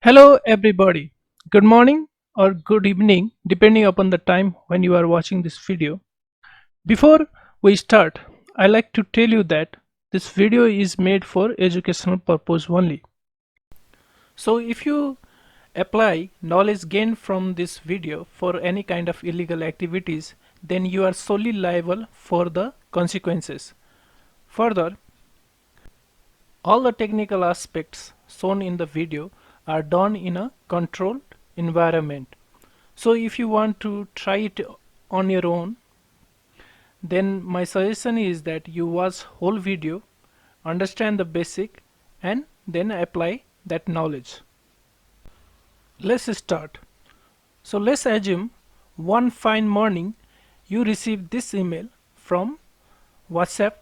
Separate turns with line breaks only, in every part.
Hello, everybody. Good morning or good evening, depending upon the time when you are watching this video. Before we start, I like to tell you that this video is made for educational purpose only. So, if you apply knowledge gained from this video for any kind of illegal activities, then you are solely liable for the consequences. Further, all the technical aspects shown in the video are done in a controlled environment. So if you want to try it on your own, then my suggestion is that you watch whole video, understand the basic, and then apply that knowledge. Let's start. So let's assume one fine morning you receive this email from WhatsApp.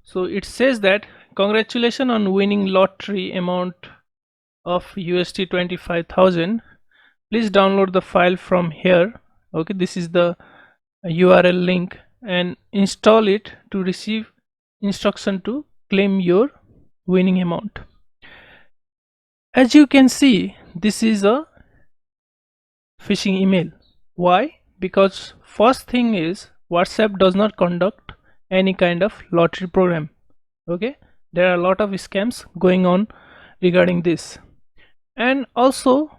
So it says that congratulations on winning lottery amount of USD 25,000. Please download the file from here. Okay, this is the URL link and install it to receive instruction to claim your winning amount. As you can see, this is a phishing email. Why? Because first thing is WhatsApp does not conduct any kind of lottery program. Okay, there are a lot of scams going on regarding this. And also,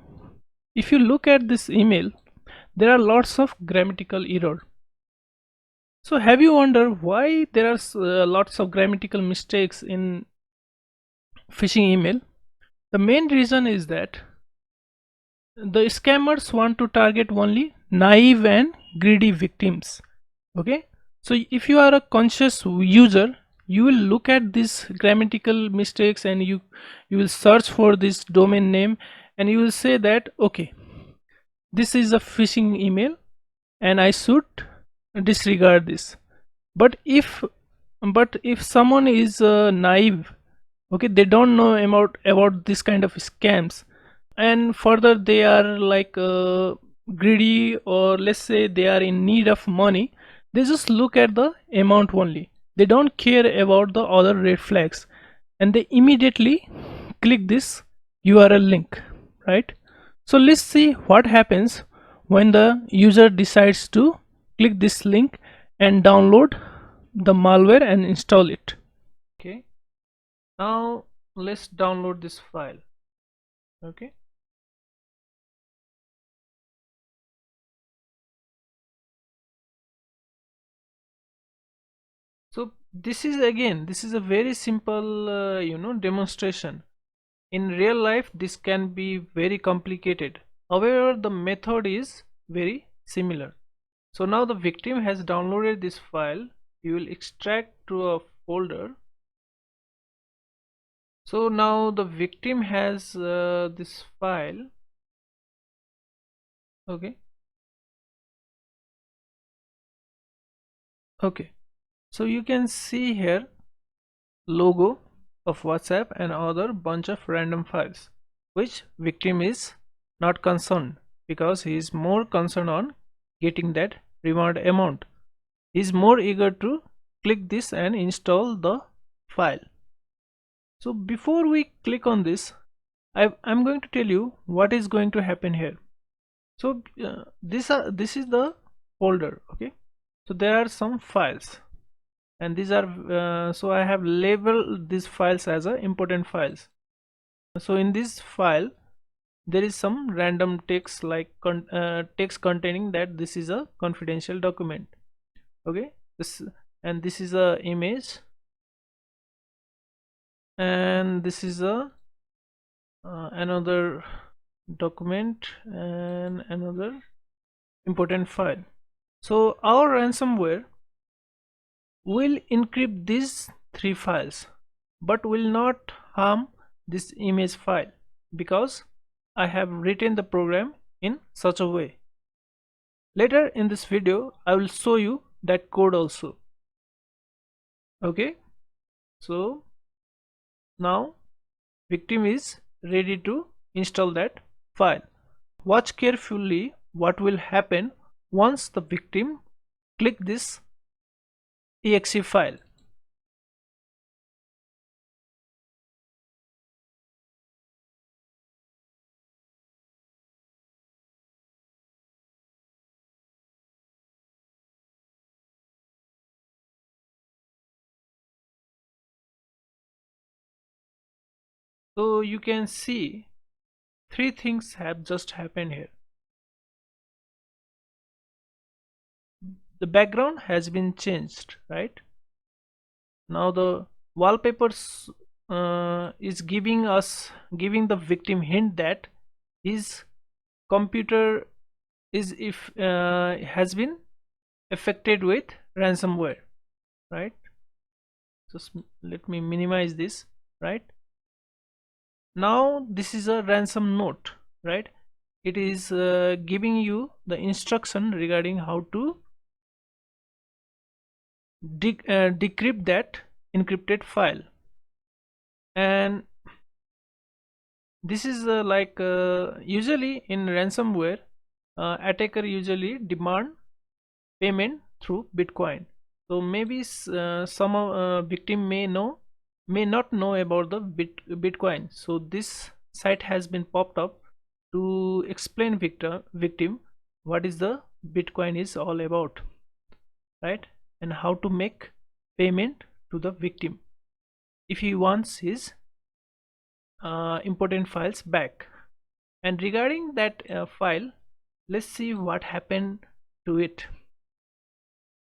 if you look at this email, there are lots of grammatical error. So have you wondered why there are lots of grammatical mistakes in phishing email? The main reason is that the scammers want to target only naive and greedy victims. Okay, so if you are a conscious user, you will look at these grammatical mistakes and you will search for this domain name and you will say that okay, this is a phishing email and I should disregard this. But if someone is naive, okay, they don't know about this kind of scams, and further they are like greedy, or let's say they are in need of money, they just look at the amount only. They don't care about the other red flags, and they immediately click this URL link, right? So let's see what happens when the user decides to click this link and download the malware and install it. Okay, now let's download this file. Okay, so this is a very simple demonstration. In real life this can be very complicated, however the method is very similar. So now the victim has downloaded this file. You will extract to a folder. So now the victim has this file. Okay, okay, so you can see here logo of WhatsApp and other bunch of random files, which victim is not concerned, because he is more concerned on getting that reward amount. He is more eager to click this and install the file. So before we click on this, I'm going to tell you what is going to happen here. So this is the folder. Okay, so there are some files, and these are so I have labeled these files as important files. So in this file there is some random text like text containing that this is a confidential document. Okay, this is a image, and this is a another document and another important file. So our ransomware will encrypt these three files but will not harm this image file, because I have written the program in such a way. Later in this video I will show you that code also. Okay, so now victim is ready to install that file. Watch carefully what will happen once the victim click this exe file. So you can see three things have just happened here. The background has been changed, right? Now the wallpapers is giving the victim hint that his computer is if has been affected with ransomware, right? Just let me minimize this, right? Now this is a ransom note, right? It is giving you the instruction regarding how to decrypt that encrypted file. And this is usually in ransomware, attacker usually demand payment through Bitcoin. So maybe some victim may not know about the Bitcoin. So this site has been popped up to explain victim what is the Bitcoin is all about, right? And how to make payment to the victim if he wants his important files back. And regarding that file, let's see what happened to it.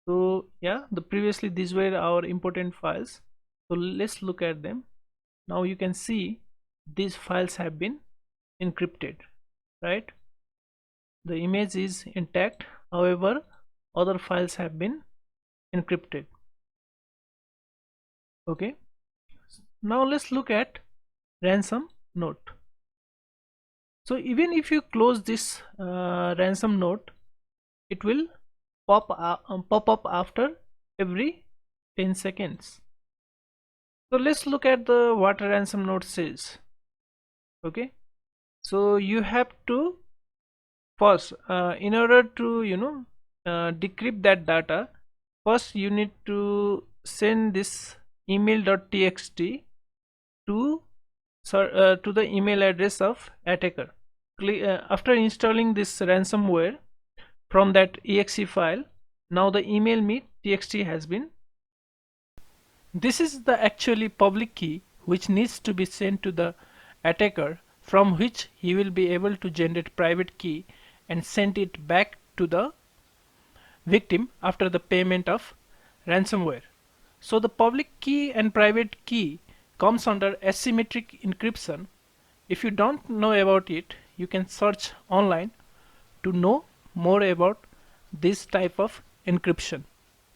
So yeah, the previously these were our important files, so let's look at them. Now you can see these files have been encrypted, right? The image is intact, however other files have been encrypted. Okay, now let's look at ransom note. So even if you close this ransom note, it will pop up after every 10 seconds. So let's look at the what ransom note says. Okay, so you have to first in order to decrypt that data, first you need to send this email.txt to to the email address of attacker. After installing this ransomware from that exe file, now the email me txt has been. This is the actually public key which needs to be sent to the attacker, from which he will be able to generate private key and send it back to the victim after the payment of ransomware. So the public key and private key comes under asymmetric encryption. If you don't know about it, you can search online to know more about this type of encryption.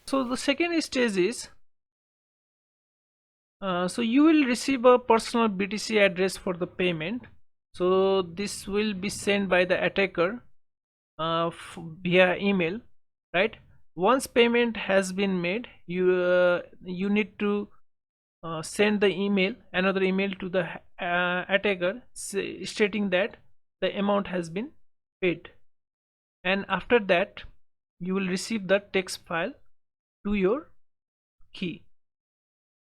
So the second stage is so you will receive a personal BTC address for the payment. So this will be sent by the attacker via email, right? Once payment has been made, you need to send the another email to the attacker stating that the amount has been paid, and after that you will receive the text file to your key,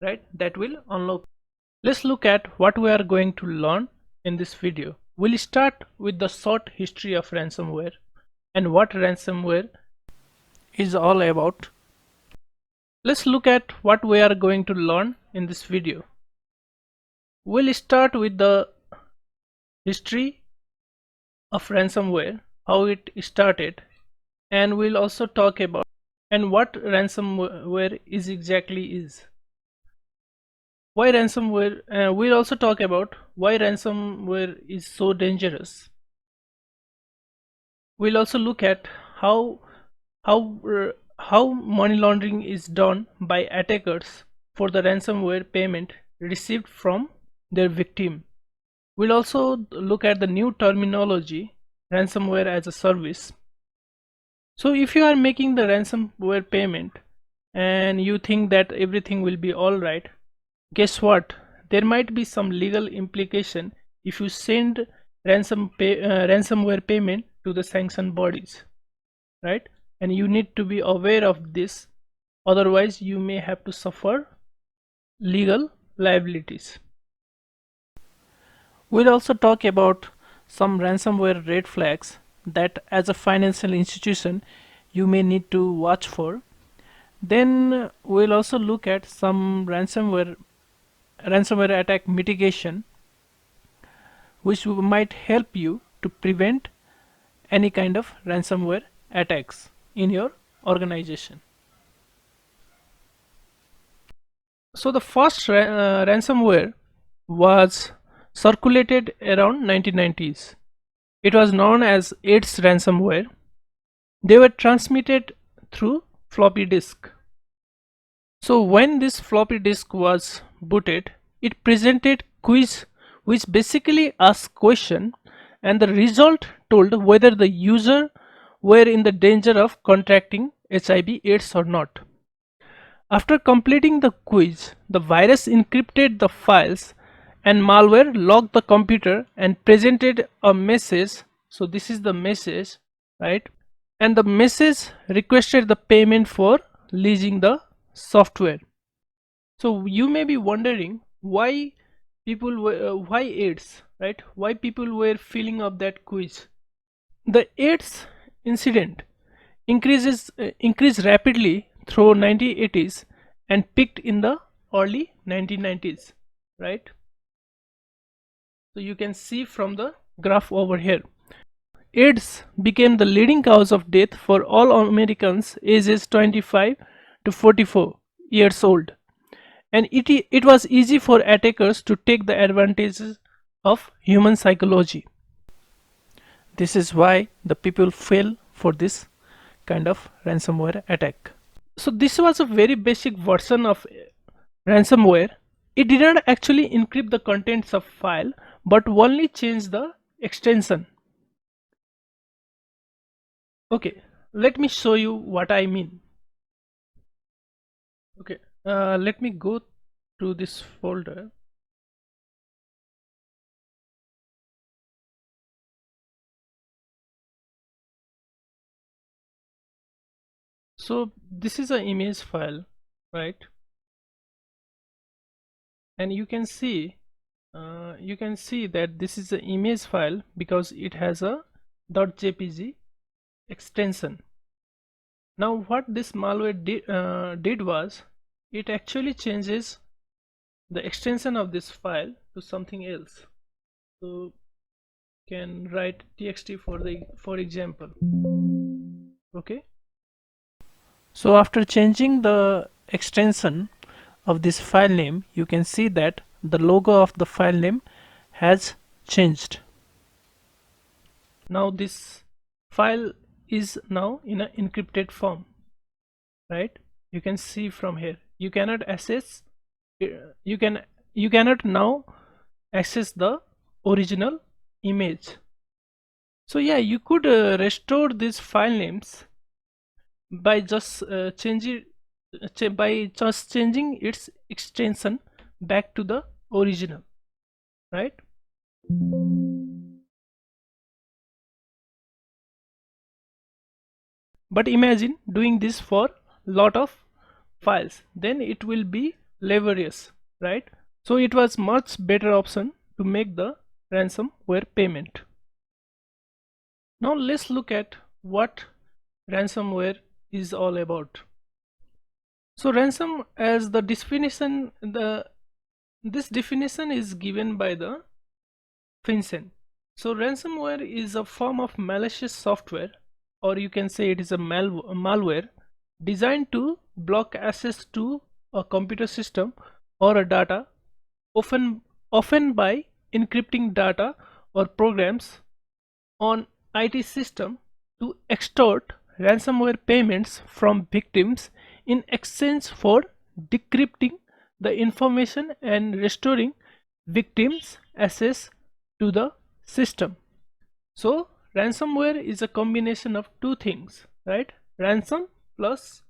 right? That will unlock. Let's look at what we are going to learn in this video. We'll start with the short history of ransomware and what ransomware is all about. Let's look at what we are going to learn in this video. We'll start with the history of ransomware, how it started, and we'll also talk about and what ransomware is exactly is. Why ransomware? We'll also talk about why ransomware is so dangerous. We'll also look at how money laundering is done by attackers for the ransomware payment received from their victim. We'll also look at the new terminology, ransomware as a service. So if you are making the ransomware payment and you think that everything will be all right, guess what? There might be some legal implication if you send ransomware payment to the sanctioned bodies, right? And you need to be aware of this, otherwise you may have to suffer legal liabilities. We'll also talk about some ransomware red flags that as a financial institution you may need to watch for. Then we'll also look at some ransomware attack mitigation which might help you to prevent any kind of ransomware attacks in your organization. So the first ransomware was circulated around 1990s. It was known as AIDS ransomware. They were transmitted through floppy disk. So when this floppy disk was booted, it presented quiz which basically asked question, and the result told whether the user were in the danger of contracting HIV/AIDS or not. After completing the quiz, the virus encrypted the files and malware locked the computer and presented a message. So this is the message, right? And the message requested the payment for leasing the software. So you may be wondering why why AIDS, right? Why people were filling up that quiz? The AIDS incident increased rapidly through 1980s and peaked in the early 1990s, right? So you can see from the graph over here. AIDS became the leading cause of death for all Americans ages 25 to 44 years old, and it was easy for attackers to take the advantages of human psychology. This is why the people fell for this kind of ransomware attack. So this was a very basic version of ransomware. It did not actually encrypt the contents of file but only changed the extension. Okay, let me show you what I mean. Okay, let me go to this folder. So this is an image file, right? And you can see that this is an image file because it has a .jpg extension. Now what this malware did was it actually changes the extension of this file to something else. So can write txt for example. Okay, so after changing the extension of this file name, you can see that the logo of the file name has changed. Now this file is now in an encrypted form, right? You can see from here you cannot access you cannot now access the original image. So yeah, you could restore these file names by just changing its extension back to the original, right? But imagine doing this for lot of files, then it will be laborious, right? So it was much better option to make the ransomware payment. Now let's look at what ransomware is all about. So ransom, as the definition, this definition is given by the FinCEN. So ransomware is a form of malicious software, or you can say it is a malware designed to block access to a computer system or a data, often by encrypting data or programs on IT system to extort ransomware payments from victims in exchange for decrypting the information and restoring victims' access to the system. So ransomware is a combination of two things, right? Ransom plus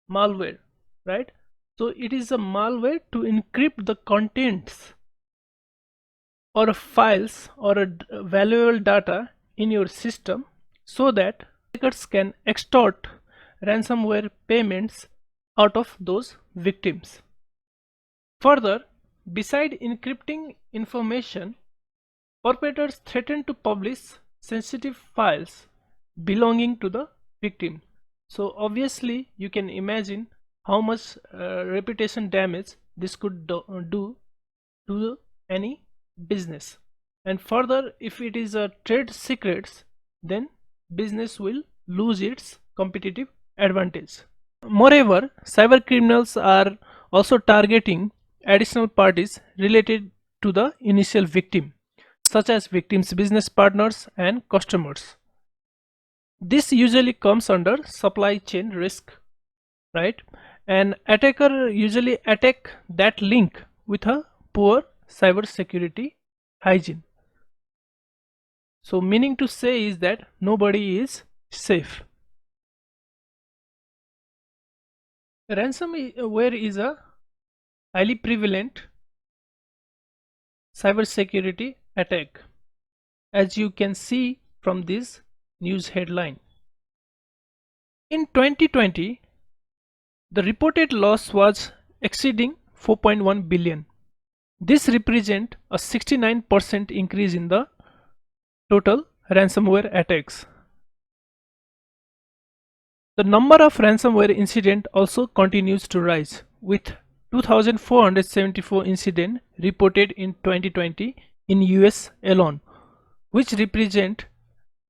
malware, right? So it is a malware to encrypt the contents or files or valuable data in your system so that hackers can extort ransomware payments out of those victims. Further, beside encrypting information, perpetrators threaten to publish sensitive files belonging to the victim. So obviously you can imagine how much reputation damage this could do to any business, And further, if it is a trade secrets, then business will lose its competitive advantage. Moreover, cyber criminals are also targeting additional parties related to the initial victim, such as victims' business partners and customers. This usually comes under supply chain risk, right? An attacker usually attack that link with a poor cyber security hygiene. So meaning to say is that nobody is safe. Ransomware is a highly prevalent cybersecurity attack, as you can see from this news headline. In 2020, the reported loss was exceeding 4.1 billion. This represents a 69% increase in the total ransomware attacks. The number of ransomware incidents also continues to rise, with 2,474 incidents reported in 2020 in US alone, which represent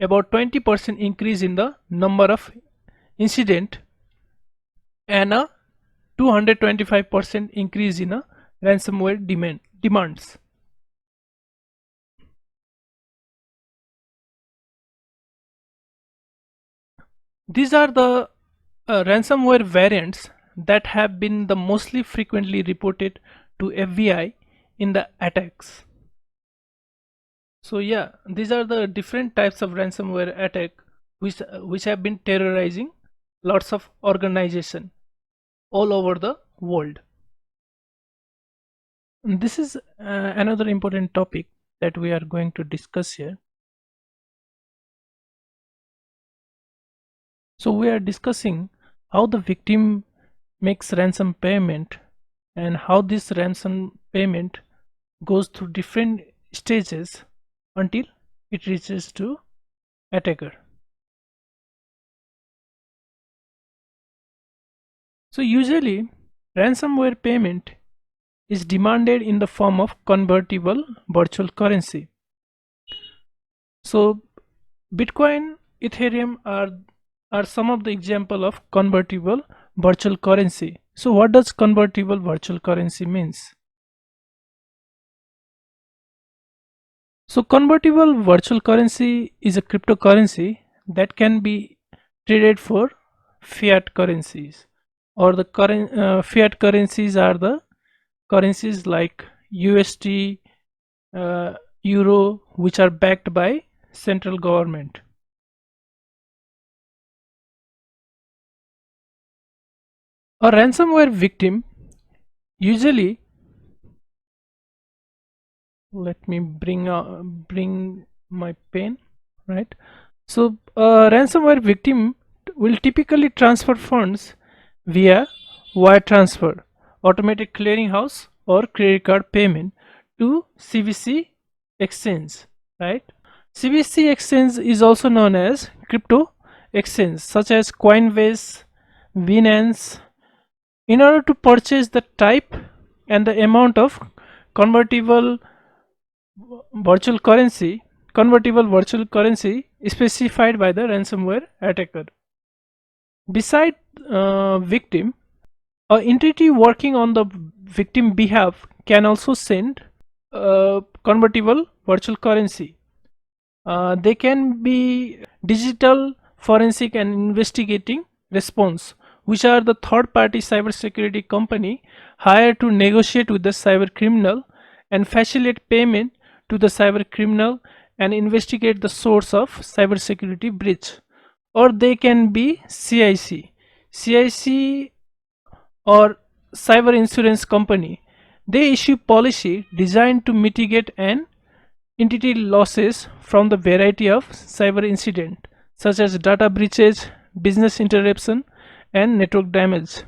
about 20% increase in the number of incidents and a 225% increase in a ransomware demands. These are the ransomware variants that have been the mostly frequently reported to FBI in the attacks. So yeah, these are the different types of ransomware attack which have been terrorizing lots of organization all over the world. And this is another important topic that we are going to discuss here. So we are discussing how the victim makes ransom payment and how this ransom payment goes through different stages until it reaches to attacker. So usually ransomware payment is demanded in the form of convertible virtual currency. So Bitcoin, Ethereum are some of the example of convertible virtual currency. So what does convertible virtual currency means? So convertible virtual currency is a cryptocurrency that can be traded for fiat currencies, or the fiat currencies are the currencies like USD, Euro, which are backed by central government. A ransomware victim usually, let me bring my pen, right? So a ransomware victim will typically transfer funds via wire transfer, automated clearinghouse, or credit card payment to CBC exchange, right? CBC exchange is also known as crypto exchange, such as Coinbase, Binance. In order to purchase the type and the amount of convertible virtual currency, specified by the ransomware attacker. Beside victim, an entity working on the victim behalf can also send convertible virtual currency. They can be digital forensic and investigating response, which are the third party cybersecurity company hired to negotiate with the cyber criminal and facilitate payment to the cyber criminal and investigate the source of cybersecurity breach. Or they can be CIC or cyber insurance company. They issue policy designed to mitigate an entity losses from the variety of cyber incident such as data breaches, business interruption, and network damage.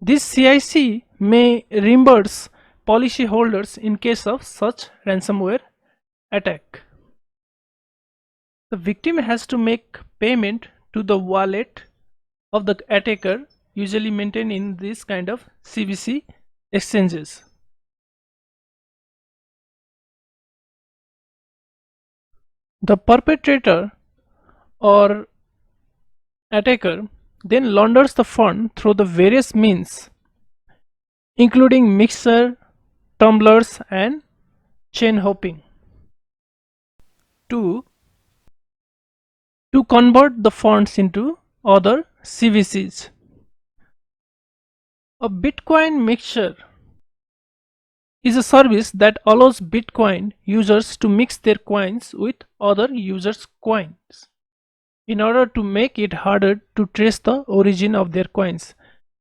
This CIC may reimburse policyholders in case of such ransomware attack. The victim has to make payment to the wallet of the attacker, usually maintained in this kind of CBC exchanges. The perpetrator or attacker then launders the fund through the various means, including mixer, tumblers, and chain hopping. 2. To convert the funds into other CVCs. A Bitcoin mixture is a service that allows Bitcoin users to mix their coins with other users' coins in order to make it harder to trace the origin of their coins.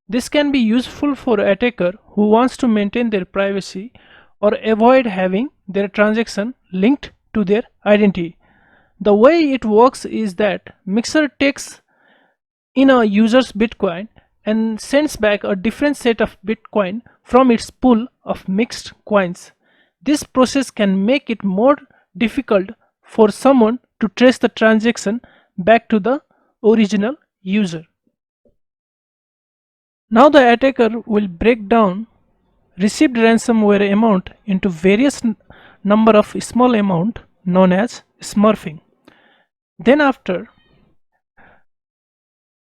This can be useful for an attacker who wants to maintain their privacy or avoid having their transaction linked to their identity. The way it works is that Mixer takes in a user's Bitcoin and sends back a different set of Bitcoin from its pool of mixed coins. This process can make it more difficult for someone to trace the transaction back to the original user. Now the attacker will break down received ransomware amount into various number of small amount known as smurfing. Then after,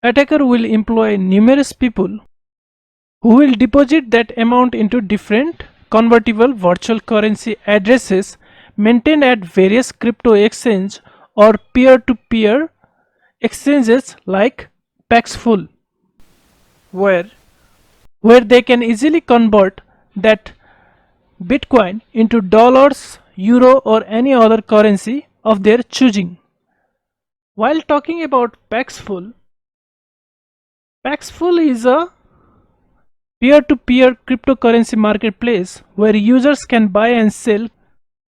attacker will employ numerous people who will deposit that amount into different convertible virtual currency addresses maintained at various crypto exchange or peer-to-peer exchanges like Paxful, where they can easily convert that Bitcoin into dollars, euro, or any other currency of their choosing. While talking about Paxful, Paxful is a peer-to-peer cryptocurrency marketplace where users can buy and sell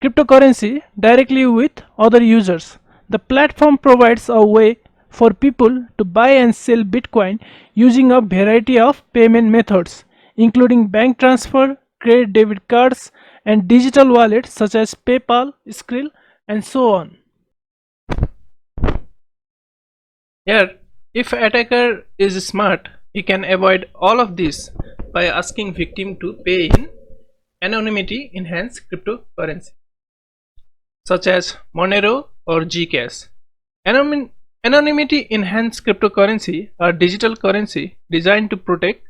cryptocurrency directly with other users. The platform provides a way for people to buy and sell Bitcoin using a variety of payment methods, including bank transfer, credit debit cards, and digital wallets such as PayPal, Skrill, and so on. Here, if attacker is smart, he can avoid all of this by asking victim to pay in anonymity enhanced cryptocurrency such as Monero or Gcash. Anonymity enhanced cryptocurrency are digital currency designed to protect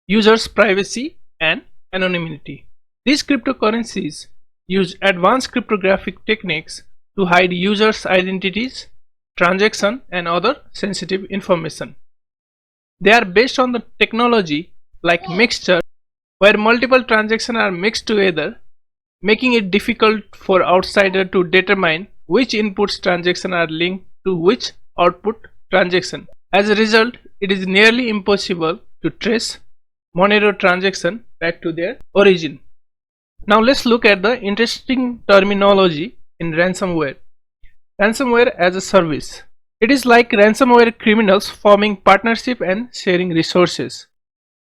users' privacy and anonymity. These cryptocurrencies use advanced cryptographic techniques to hide users' identities, transaction, and other sensitive information. They are based on the technology like mixture, where multiple transactions are mixed together, making it difficult for outsiders to determine which inputs transaction are linked to which output transaction. As a result, it is nearly impossible to trace Monero transaction back to their origin. Now let's look at the interesting terminology in ransomware. Ransomware as a service. It is like ransomware criminals forming partnership and sharing resources.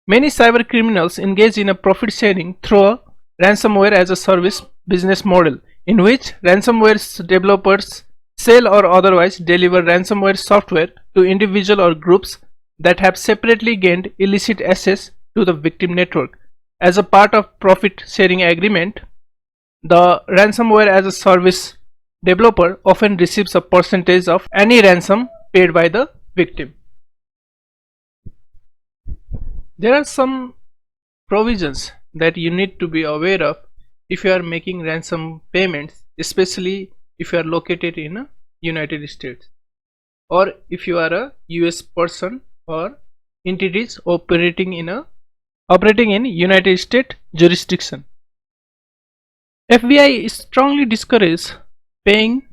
Many cyber criminals engage in a profit sharing through a ransomware as a service business model, in which ransomware developers sell or otherwise deliver ransomware software to individuals or groups that have separately gained illicit access to the victim network. As a part of profit sharing agreement, the ransomware as a service developer often receives a percentage of any ransom paid by the victim. There are some provisions that you need to be aware of if you are making ransom payments, especially if you are located in a United States or if you are a US person or entities operating in United States jurisdiction. FBI strongly discourages paying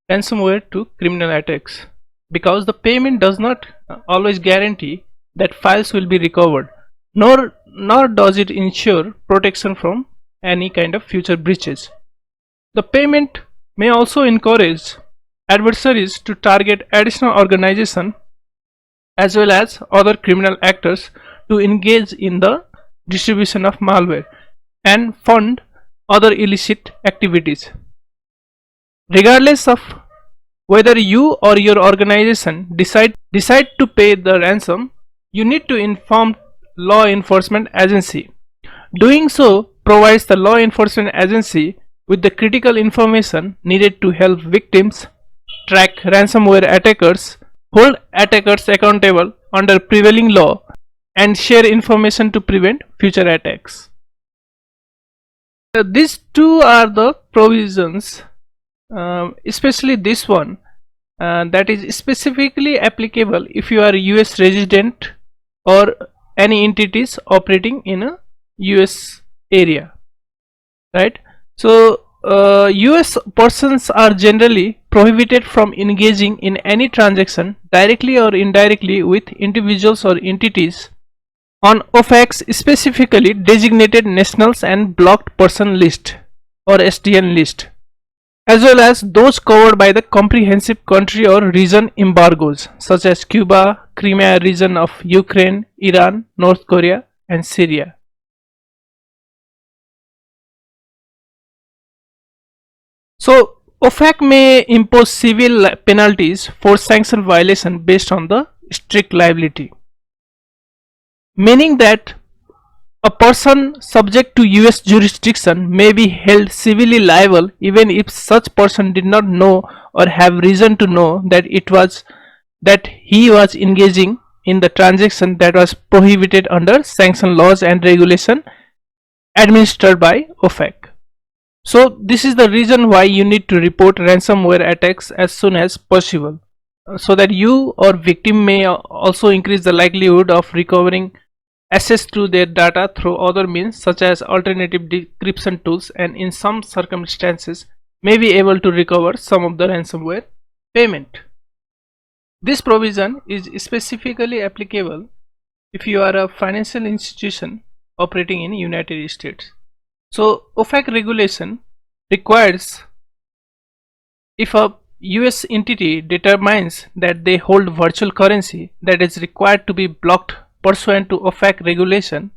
ransomware to criminal attacks because the payment does not always guarantee that files will be recovered, nor does it ensure protection from any kind of future breaches. The payment may also encourage adversaries to target additional organizations as well as other criminal actors to engage in the distribution of malware and fund other illicit activities. Regardless of whether you or your organization decide to pay the ransom, you need to inform law enforcement agency. Doing so provides the law enforcement agency with the critical information needed to help victims track ransomware attackers, hold attackers accountable under prevailing law, and share information to prevent future attacks. These two are the provisions, especially this one, that is specifically applicable if you are a US resident or any entities operating in a US area, right? So US persons are generally prohibited from engaging in any transaction directly or indirectly with individuals or entities on OFAC's specifically designated nationals and blocked person list or SDN list, as well as those covered by the comprehensive country or region embargoes such as Cuba, Crimea region of Ukraine, Iran, North Korea, and Syria. So OFAC may impose civil penalties for sanction violation based on the strict liability, meaning that a person subject to US jurisdiction may be held civilly liable even if such person did not know or have reason to know that he was engaging in the transaction that was prohibited under sanction laws and regulation administered by OFAC. So this is the reason why you need to report ransomware attacks as soon as possible, so that you or victim may also increase the likelihood of recovering access to their data through other means such as alternative decryption tools, and in some circumstances may be able to recover some of the ransomware payment. This provision is specifically applicable if you are a financial institution operating in United States. So OFAC regulation requires, if a US entity determines that they hold virtual currency that is required to be blocked pursuant to OFAC regulation,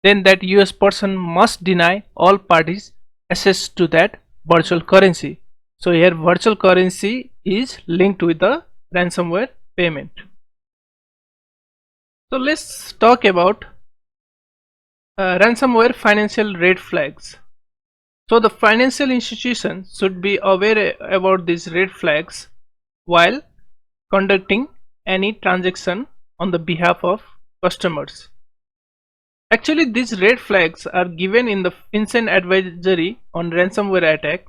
then that US person must deny all parties access to that virtual currency. So here virtual currency is linked with the ransomware payment. So let's talk about ransomware financial red flags. So the financial institution should be aware about these red flags while conducting any transaction on the behalf of customers. Actually, these red flags are given in the FinCEN advisory on ransomware attack.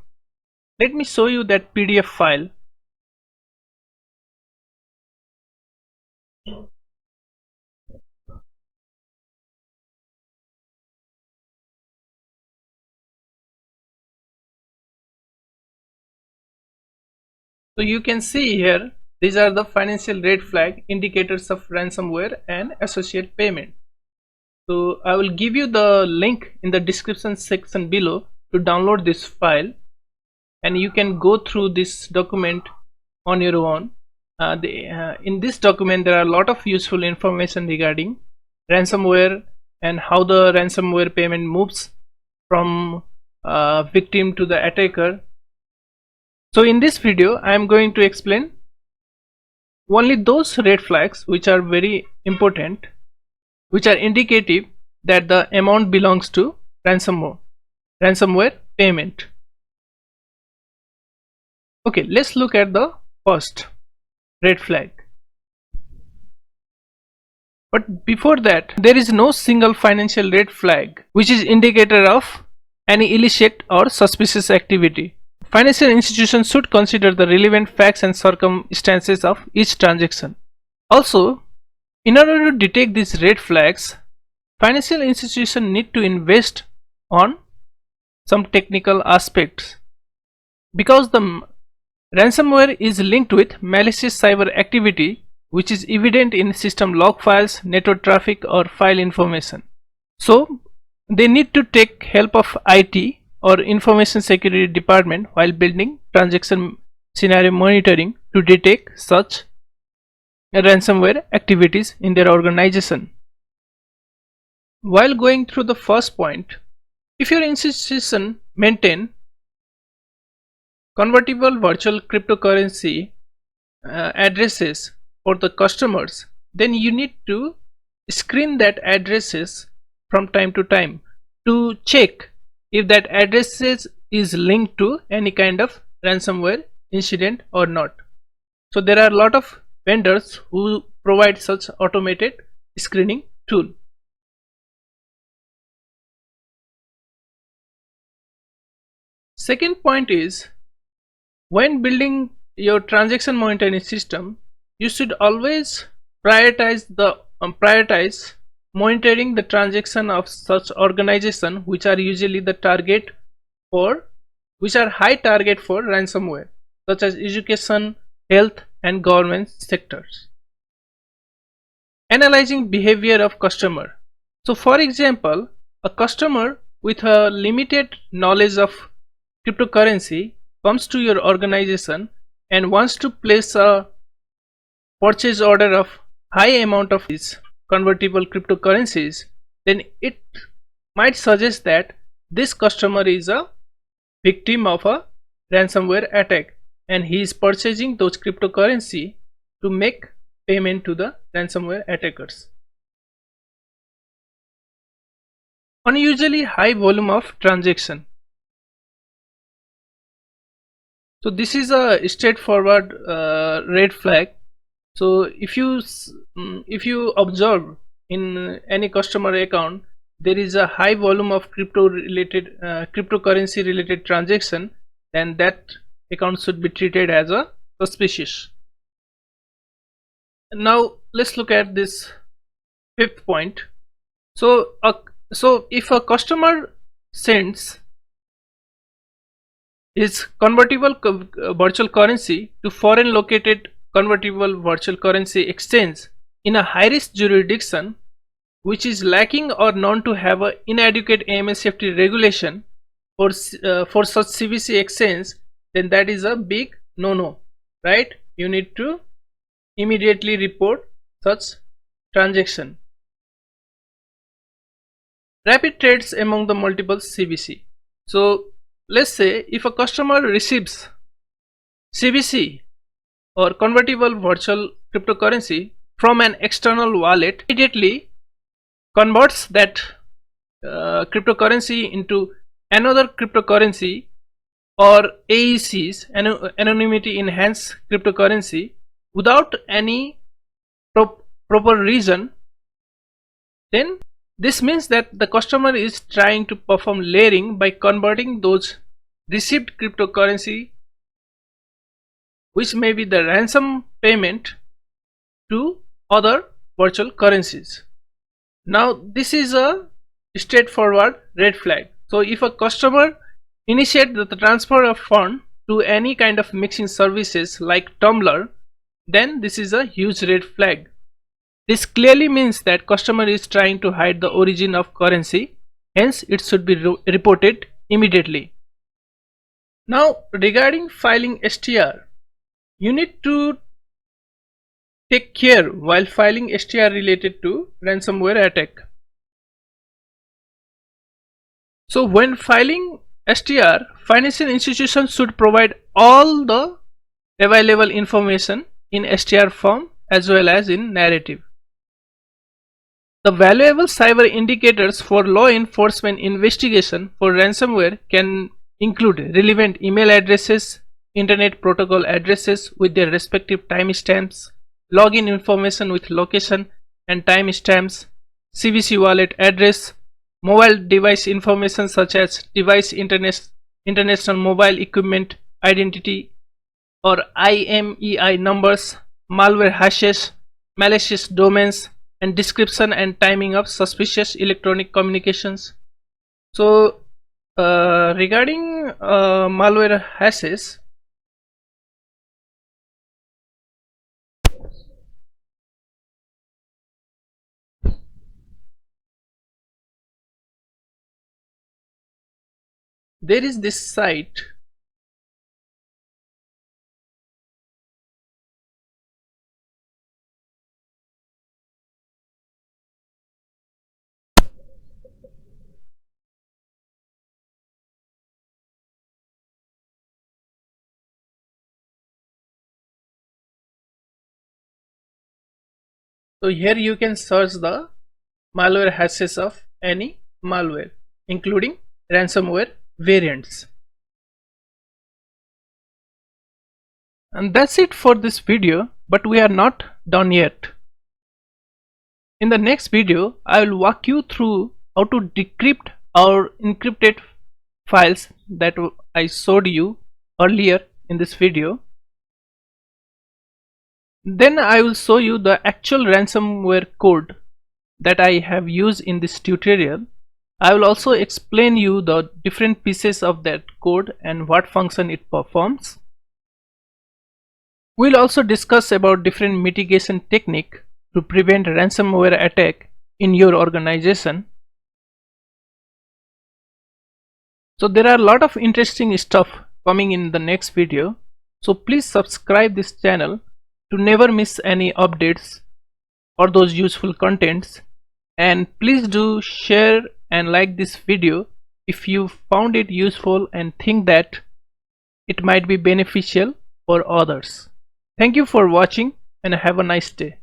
Let me show you that PDF file. So you can see here, these are the financial red flag indicators of ransomware and associate payment. So I will give you the link in the description section below to download this file, and you can go through this document on your own. In this document there are a lot of useful information regarding ransomware and how the ransomware payment moves from victim to the attacker. So in this video I am going to explain only those red flags which are very important, which are indicative that the amount belongs to ransomware payment. Okay, let's look at the first red flag. But before that, there is no single financial red flag which is indicator of any illicit or suspicious activity. Financial institutions should consider the relevant facts and circumstances of each transaction. Also, in order to detect these red flags, financial institutions need to invest on some technical aspects, because the ransomware is linked with malicious cyber activity which is evident in system log files, network traffic, or file information. So they need to take help of IT or information security department while building transaction scenario monitoring to detect such ransomware activities in their organization. While going through the first point, if your institution maintain convertible virtual cryptocurrency addresses for the customers, then you need to screen that addresses from time to time to check if that addresses is linked to any kind of ransomware incident or not. So there are a lot of vendors who provide such automated screening tool. Second point is, when building your transaction monitoring system, you should always prioritize monitoring the transaction of such organization which are usually the target for which are high target for ransomware, such as education, health, and government sectors. Analyzing behavior of customer. So for example, a customer with a limited knowledge of cryptocurrency comes to your organization and wants to place a purchase order of high amount of these convertible cryptocurrencies, then it might suggest that this customer is a victim of a ransomware attack and he is purchasing those cryptocurrency to make payment to the ransomware attackers. Unusually high volume of transaction. So this is a straightforward red flag. So if you observe in any customer account there is a high volume of cryptocurrency related transaction, then that account should be treated as a suspicious. Now let's look at this fifth point. So if a customer sends his convertible virtual currency to foreign located convertible virtual currency exchange in a high risk jurisdiction which is lacking or known to have an inadequate AML safety regulation for such CVC exchange, then that is a big no, right? You need to immediately report such transaction. Rapid trades among the multiple CVC. So let's say if a customer receives CVC or convertible virtual cryptocurrency from an external wallet, immediately converts that cryptocurrency into another cryptocurrency or AECs, anonymity enhanced cryptocurrency, without any proper reason, then this means that the customer is trying to perform layering by converting those received cryptocurrency, which may be the ransom payment, to other virtual currencies. Now this is a straightforward red flag. So if a customer initiates the transfer of fund to any kind of mixing services like Tumblr, then this is a huge red flag. This clearly means that customer is trying to hide the origin of currency, hence it should be reported immediately. Now regarding filing STR, you need to take care while filing STR related to ransomware attack. So when filing STR, financial institutions should provide all the available information in STR form as well as in narrative. The valuable cyber indicators for law enforcement investigation for ransomware can include relevant email addresses, internet protocol addresses with their respective timestamps, login information with location and timestamps, CVC wallet address, mobile device information such as device international mobile equipment identity or IMEI numbers, malware hashes, malicious domains, and description and timing of suspicious electronic communications. So regarding malware hashes, there is this site so here you can search the malware hashes of any malware including ransomware variants. And that's it for this video, but we are not done yet. In the next video, I will walk you through how to decrypt our encrypted files that I showed you earlier in this video. Then I will show you the actual ransomware code that I have used in this tutorial. I will also explain you the different pieces of that code and what function it performs. We'll also discuss about different mitigation technique to prevent ransomware attack in your organization. So there are a lot of interesting stuff coming in the next video. So please subscribe this channel to never miss any updates or those useful contents. And please do share and like this video if you found it useful and think that it might be beneficial for others. Thank you for watching and have a nice day.